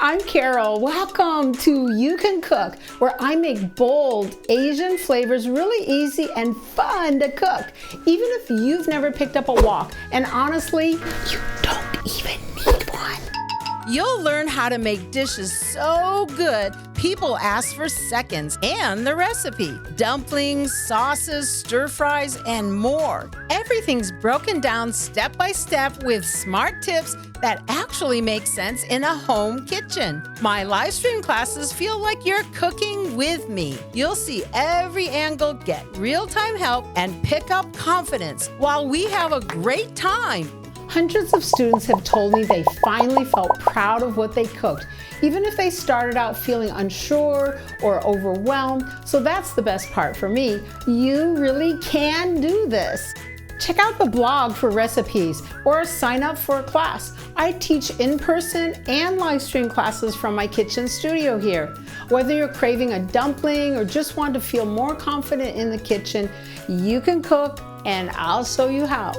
I'm Carole. Welcome to You Can Cook, where I make bold Asian flavors really easy and fun to cook, even if you've never picked up a wok. And honestly, you don't even need one. You'll learn how to make dishes so good, people ask for seconds, and the recipe. Dumplings, sauces, stir fries, and more. Everything's broken down step by step with smart tips that actually make sense in a home kitchen. My live stream classes feel like you're cooking with me. You'll see every angle, get real-time help, and pick up confidence while we have a great time. Hundreds of students have told me they finally felt proud of what they cooked, even if they started out feeling unsure or overwhelmed. So that's the best part for me. You really can do this. Check out the blog for recipes or sign up for a class. I teach in-person and live stream classes from my kitchen studio here. Whether you're craving a dumpling or just want to feel more confident in the kitchen, you can cook and I'll show you how.